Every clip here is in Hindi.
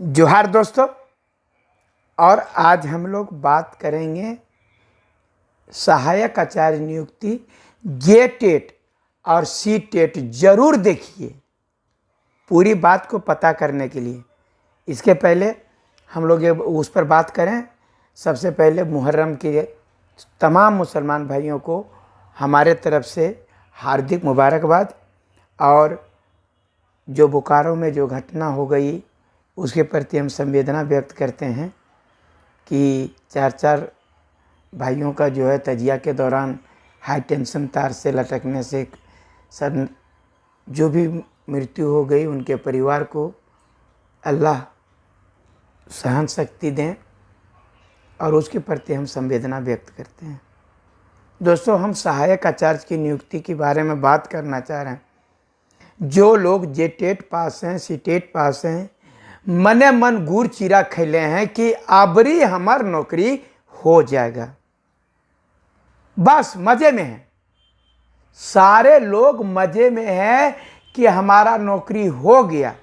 जोहार दोस्तों। और आज हम लोग बात करेंगे सहायक आचार्य नियुक्ति जे टेट और सी टेट। जरूर देखिए पूरी बात को पता करने के लिए। इसके पहले हम लोग ये उस पर बात करें। सबसे पहले मुहर्रम के तमाम मुसलमान भाइयों को हमारे तरफ से हार्दिक मुबारकबाद। और जो बोकारो में जो घटना हो गई उसके प्रति हम संवेदना व्यक्त करते हैं कि चार भाइयों का जो है तजिया के दौरान हाई टेंशन तार से लटकने से सर जो भी मृत्यु हो गई, उनके परिवार को अल्लाह सहन शक्ति दें और उसके प्रति हम संवेदना व्यक्त करते हैं। दोस्तों, हम सहायक आचार्य की नियुक्ति के बारे में बात करना चाह रहे हैं। जो लोग जे टेट पास हैं, सी टेट पास हैं, मने मन गुड़ चीरा खैले हैं कि अबरी हमार नौकरी हो जाएगा। बस मजे में है, सारे लोग मजे में हैं कि हमारा नौकरी हो गया।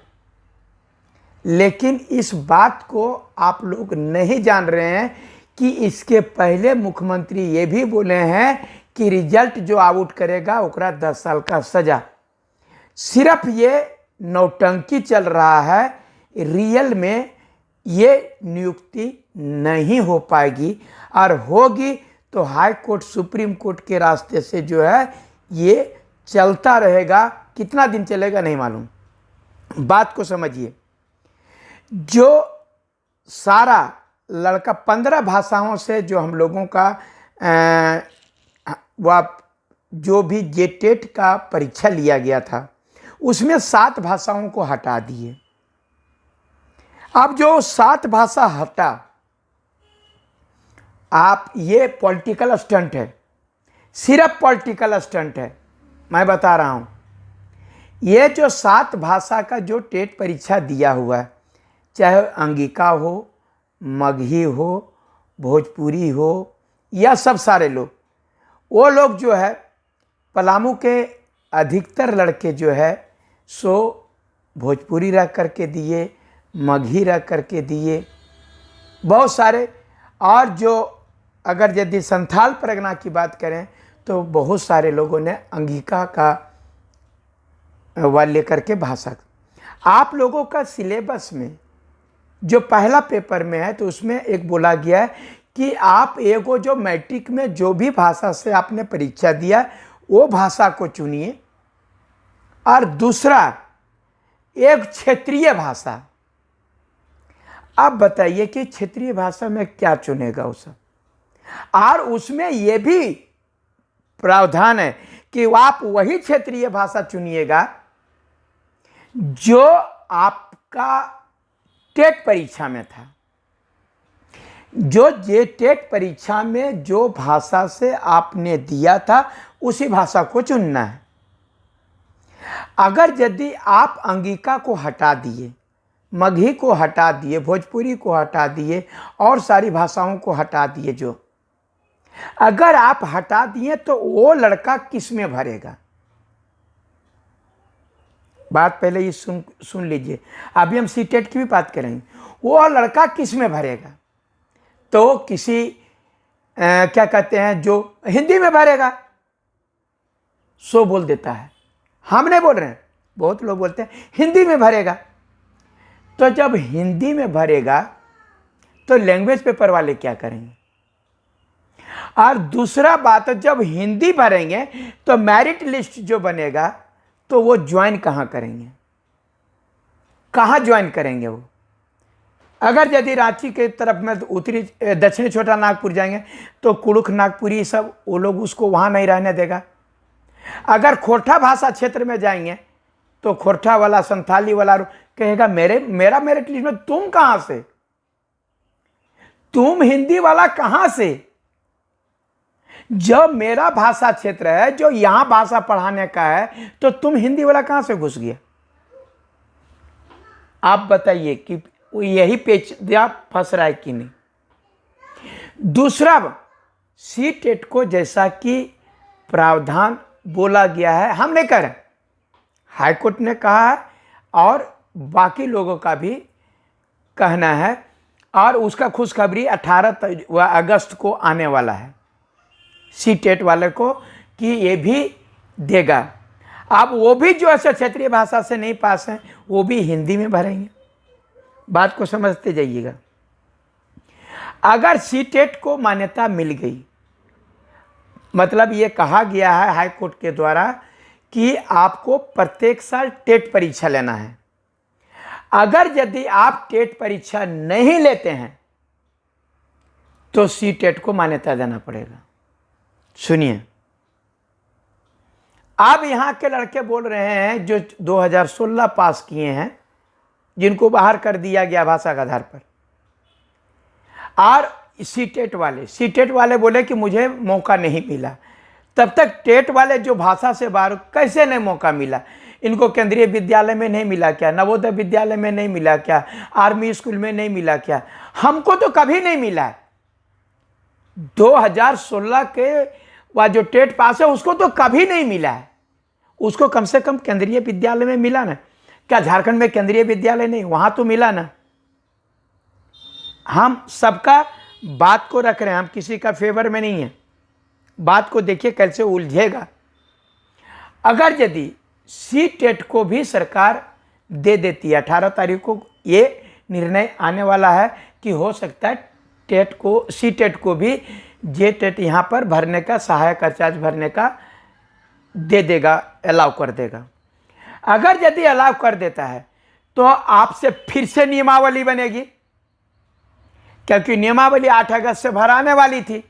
लेकिन इस बात को आप लोग नहीं जान रहे हैं कि इसके पहले मुख्यमंत्री ये भी बोले हैं कि रिजल्ट जो आउट करेगा ओकरा 10 साल का सजा। सिर्फ ये नौटंकी चल रहा है, रियल में ये नियुक्ति नहीं हो पाएगी। और होगी तो हाई कोर्ट, सुप्रीम कोर्ट के रास्ते से जो है ये चलता रहेगा। कितना दिन चलेगा नहीं मालूम। बात को समझिए। जो सारा लड़का 15 भाषाओं से जो हम लोगों का वह जो भी जे टेट का परीक्षा लिया गया था उसमें 7 भाषाओं को हटा दिए। अब जो 7 भाषा हटा, आप ये पॉलिटिकल स्टंट है, सिर्फ पॉलिटिकल स्टंट है। मैं बता रहा हूं, ये जो 7 भाषा का जो टेट परीक्षा दिया हुआ है, चाहे अंगिका हो, मगही हो, भोजपुरी हो या सब सारे लोग, वो लोग जो है पलामू के अधिकतर लड़के जो है सो भोजपुरी रख करके दिए, मगही रख करके दिए, बहुत सारे। और जो अगर यदि संथाल परगना की बात करें तो बहुत सारे लोगों ने अंगिका का वह लेकर के भाषा। आप लोगों का सिलेबस में जो पहला पेपर में है तो उसमें एक बोला गया है कि आप एगो जो मैट्रिक में जो भी भाषा से आपने परीक्षा दिया वो भाषा को चुनिए, और दूसरा एक क्षेत्रीय भाषा। आप बताइए कि क्षेत्रीय भाषा में क्या चुनेगा वो सब। और उसमें यह भी प्रावधान है कि आप वही क्षेत्रीय भाषा चुनिएगा जो आपका टेट परीक्षा में था। जो जे टेट परीक्षा में जो भाषा से आपने दिया था उसी भाषा को चुनना है। अगर यदि आप अंगिका को हटा दिए, मगही को हटा दिए, भोजपुरी को हटा दिए और सारी भाषाओं को हटा दिए, जो अगर आप हटा दिए तो वो लड़का किस में भरेगा? बात पहले ये सुन लीजिए। अभी हम सी टेट की भी बात करेंगे। वो लड़का किस में भरेगा? तो किसी क्या कहते हैं, जो हिंदी में भरेगा सो बोल देता है। हम नहीं बोल रहे हैं, बहुत लोग बोलते हैं हिंदी में भरेगा। तो जब हिंदी में भरेगा तो लैंग्वेज पेपर वाले क्या करेंगे? और दूसरा बात, जब हिंदी भरेंगे तो मेरिट लिस्ट जो बनेगा तो वो ज्वाइन कहाँ करेंगे? कहाँ ज्वाइन करेंगे वो? अगर यदि रांची के तरफ में उत्तरी दक्षिणी छोटा नागपुर जाएंगे तो कुड़ुख नागपुरी सब वो लोग उसको वहाँ नहीं रहने देगा। अगर खोरठा भाषा क्षेत्र में जाएंगे तो खोरठा वाला, संथाली वाला कहेगा मेरा मेरिट लिस्ट में तुम कहां से? तुम हिंदी वाला कहां से? जब मेरा भाषा क्षेत्र है, जो यहां भाषा पढ़ाने का है, तो तुम हिंदी वाला कहां से घुस गया? आप बताइए कि यही पेचीदा फंस रहा है कि नहीं। दूसरा, सी टेट को जैसा कि प्रावधान बोला गया है, हम नहीं कह रहे, हाईकोर्ट ने कहा है और बाकी लोगों का भी कहना है, और उसका खुशखबरी 18 अगस्त को आने वाला है सी टेट वाले को कि ये भी देगा। अब वो भी जो ऐसे क्षेत्रीय भाषा से नहीं पास हैं वो भी हिंदी में भरेंगे। बात को समझते जाइएगा। अगर सी टेट को मान्यता मिल गई, मतलब ये कहा गया है हाई कोर्ट के द्वारा कि आपको प्रत्येक साल टेट परीक्षा लेना है। अगर यदि आप टेट परीक्षा नहीं लेते हैं तो सी टेट को मान्यता देना पड़ेगा। सुनिए, अब यहां के लड़के बोल रहे हैं जो 2016 पास किए हैं, जिनको बाहर कर दिया गया भाषा के आधार पर, और सी टेट वाले बोले कि मुझे मौका नहीं मिला। तब तक टेट वाले जो भाषा से बाहर, कैसे नहीं मौका मिला? इनको केंद्रीय विद्यालय में नहीं मिला क्या? नवोदय विद्यालय में नहीं मिला क्या? आर्मी स्कूल में नहीं मिला क्या? हमको तो कभी नहीं मिला है। 2016 के वह जो टेट पास है उसको तो कभी नहीं मिला है। उसको कम से कम केंद्रीय विद्यालय में मिला ना। क्या झारखंड में केंद्रीय विद्यालय नहीं? वहां तो मिला ना। हम सबका बात को रख रहे हैं, हम किसी का फेवर में नहीं है। बात को देखिए कैसे उलझेगा। अगर यदि सी टेट को भी सरकार दे देती है, 18 तारीख को ये निर्णय आने वाला है कि हो सकता है सी टेट को भी जे टेट यहाँ पर भरने का, सहायक चार्ज भरने का दे देगा, अलाउ कर देगा। अगर यदि अलाउ कर देता है तो आपसे फिर से नियमावली बनेगी, क्योंकि नियमावली 8 अगस्त से भराने वाली थी।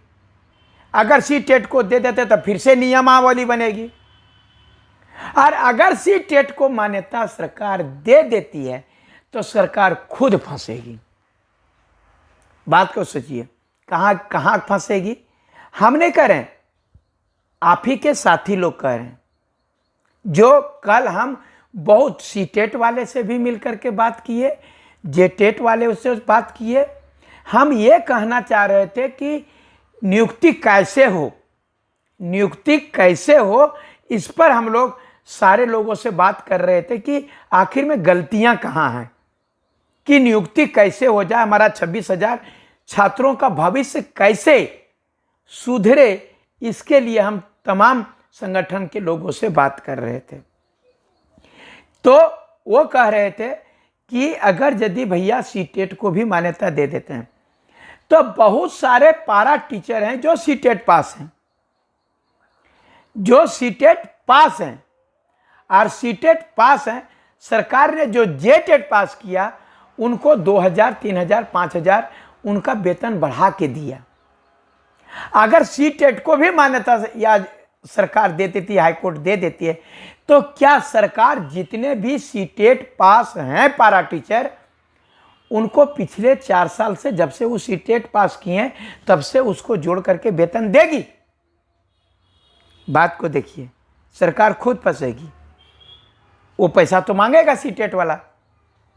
अगर सी टेट को दे देते तो फिर से नियमावली बनेगी। और अगर सी टेट को मान्यता सरकार दे देती है तो सरकार खुद फंसेगी। बात को सोचिए, कहां फंसेगी? हम नहीं कह रहे, आप ही के साथी लोग कह रहे हैं। जो कल हम बहुत सी टेट वाले से भी मिलकर के बात किए, जे टेट वाले उससे बात किए। हम ये कहना चाह रहे थे कि नियुक्ति कैसे हो, इस पर हम लोग सारे लोगों से बात कर रहे थे कि आखिर में गलतियां कहाँ हैं, कि नियुक्ति कैसे हो जाए, हमारा 26,000 छात्रों का भविष्य कैसे सुधरे। इसके लिए हम तमाम संगठन के लोगों से बात कर रहे थे। तो वो कह रहे थे कि अगर यदि भैया सी टेट को भी मान्यता दे देते हैं तो बहुत सारे पारा टीचर हैं जो सी टेट पास हैं, और सी टेट पास हैं। सरकार ने जो जे टेट पास किया उनको 2,000, 3,000, 5,000 उनका वेतन बढ़ा के दिया। अगर सी टेट को भी मान्यता या सरकार दे देती है, हाईकोर्ट दे देती है, तो क्या सरकार जितने भी सी टेट पास हैं पारा टीचर, उनको पिछले 4 साल से, जब से वो सी टेट पास किए हैं तब से उसको जोड़ करके वेतन देगी? बात को देखिए, सरकार खुद फंसेगी। वो पैसा तो मांगेगा सी टेट वाला।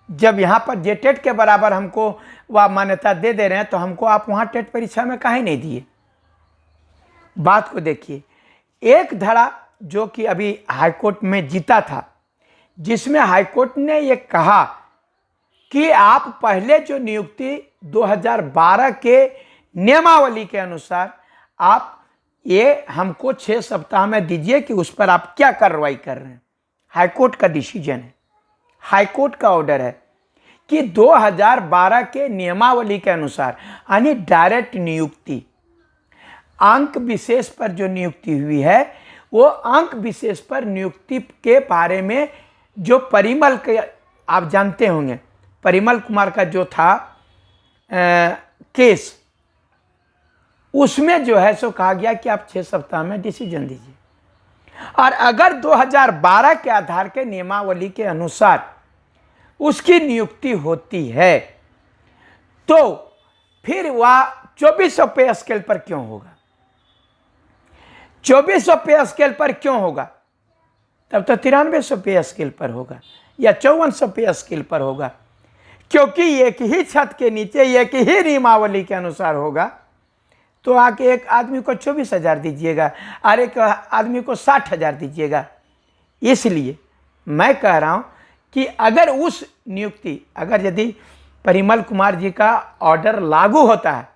जब यहाँ पर जे टेट के बराबर हमको वह मान्यता दे रहे हैं तो हमको आप वहाँ टेट परीक्षा में काहे नहीं दिए? बात को देखिए। एक धड़ा जो कि अभी हाईकोर्ट में जीता था, जिसमें हाईकोर्ट ने ये कहा कि आप पहले जो नियुक्ति 2012 के नियमावली के अनुसार आप ये हमको 6 सप्ताह में दीजिए कि उस पर आप क्या कार्रवाई कर रहे हैं। हाईकोर्ट का डिसीजन है, हाईकोर्ट का ऑर्डर है कि 2012 के नियमावली के अनुसार, यानी डायरेक्ट नियुक्ति, अंक विशेष पर जो नियुक्ति हुई है, वो अंक विशेष पर नियुक्ति के बारे में जो परिमल के, आप जानते होंगे, परिमल कुमार का जो था केस, उसमें जो है सो कहा गया कि आप 6 सप्ताह में डिसीजन दीजिए। और अगर 2012 के आधार के नियमावली के अनुसार उसकी नियुक्ति होती है तो फिर वह 2400 पे स्केल पर क्यों होगा? 2400 पे स्केल पर क्यों होगा? तब तो 9300 पे स्केल पर होगा या 5400 पे स्केल पर होगा, क्योंकि एक ही छत के नीचे एक ही नियमावली के अनुसार होगा। तो आके एक आदमी को 24,000 दीजिएगा और एक आदमी को 60,000 दीजिएगा। इसलिए मैं कह रहा हूं कि अगर उस नियुक्ति, अगर यदि परिमल कुमार जी का ऑर्डर लागू होता है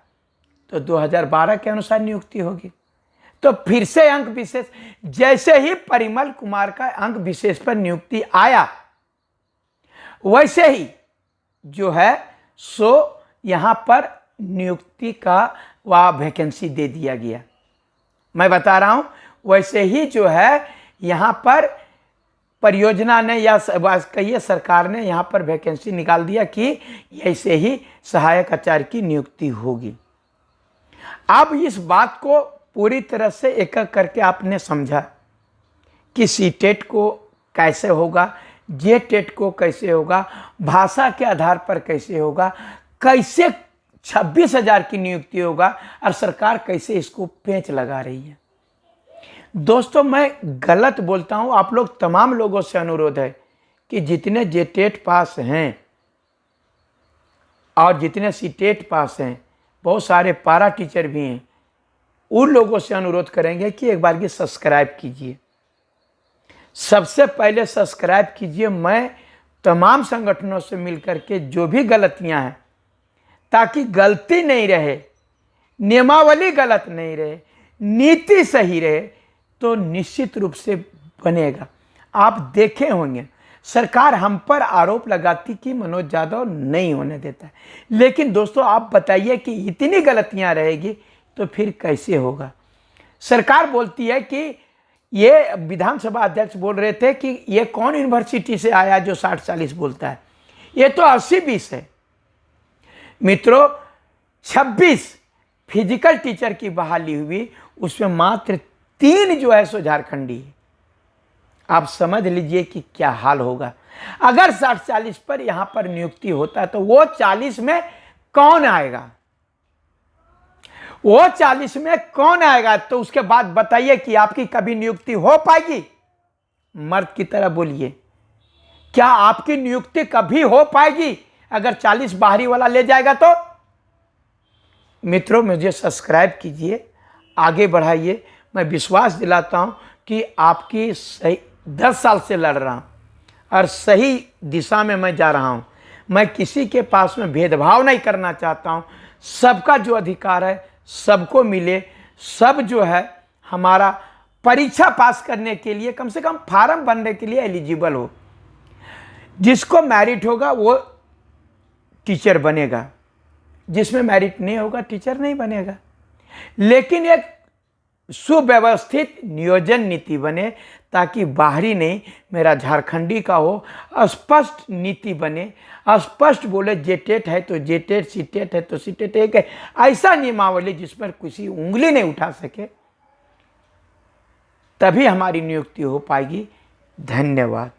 तो 2012 के अनुसार नियुक्ति होगी। तो फिर से अंक विशेष, जैसे ही परिमल कुमार का अंक विशेष पर नियुक्ति आया वैसे ही जो है सो यहां पर नियुक्ति का वह वैकेंसी दे दिया गया। मैं बता रहा हूं वैसे ही जो है यहां पर परियोजना ने या कहिए सरकार ने यहां पर वैकेंसी निकाल दिया कि ऐसे ही सहायक आचार्य की नियुक्ति होगी। अब इस बात को पूरी तरह से एक एक करके आपने समझा कि सीटेट को कैसे होगा, जेटेट को कैसे होगा, भाषा के आधार पर कैसे होगा, कैसे 26,000 की नियुक्ति होगा और सरकार कैसे इसको पेंच लगा रही है। दोस्तों मैं गलत बोलता हूं, आप लोग तमाम लोगों से अनुरोध है कि जितने जेटेट पास हैं और जितने सीटेट पास हैं, बहुत सारे पारा टीचर भी हैं, उन लोगों से अनुरोध करेंगे कि एक बार की सब्सक्राइब कीजिए। सबसे पहले सब्सक्राइब कीजिए। मैं तमाम संगठनों से मिलकर के जो भी गलतियां हैं, ताकि गलती नहीं रहे, नियमावली गलत नहीं रहे, नीति सही रहे, तो निश्चित रूप से बनेगा। आप देखे होंगे सरकार हम पर आरोप लगाती कि मनोज यादव नहीं होने देता है, लेकिन दोस्तों आप बताइए कि इतनी गलतियां रहेगी तो फिर कैसे होगा। सरकार बोलती है कि ये विधानसभा अध्यक्ष बोल रहे थे कि ये कौन यूनिवर्सिटी से आया जो 60-40 बोलता है, ये तो 80-20 है। मित्रों 26 फिजिकल टीचर की बहाली हुई, उसमें मात्र 3 जो है सो झारखंडी है। आप समझ लीजिए कि क्या हाल होगा। अगर 60-40 पर यहां पर नियुक्ति होता है तो वो 40 में कौन आएगा, वो 40 में कौन आएगा। तो उसके बाद बताइए कि आपकी कभी नियुक्ति हो पाएगी? मर्द की तरह बोलिए, क्या आपकी नियुक्ति कभी हो पाएगी अगर 40 बाहरी वाला ले जाएगा तो? मित्रों मुझे सब्सक्राइब कीजिए, आगे बढ़ाइए। मैं विश्वास दिलाता हूं कि आपकी सही 10 साल से लड़ रहा हूं और सही दिशा में मैं जा रहा हूं। मैं किसी के पास में भेदभाव नहीं करना चाहता हूं। सबका जो अधिकार है सबको मिले। सब जो है हमारा परीक्षा पास करने के लिए, कम से कम फार्म भरने के लिए एलिजिबल हो। जिसको मेरिट होगा वो टीचर बनेगा, जिसमें मेरिट नहीं होगा टीचर नहीं बनेगा। लेकिन एक सुव्यवस्थित नियोजन नीति बने, ताकि बाहरी नहीं मेरा झारखंडी का हो, स्पष्ट नीति बने, स्पष्ट बोले जेटेट है तो जेटेट, सीटेट है तो सीटेट, एक ऐसा नियमावली जिस पर किसी उंगली नहीं उठा सके, तभी हमारी नियुक्ति हो पाएगी। धन्यवाद।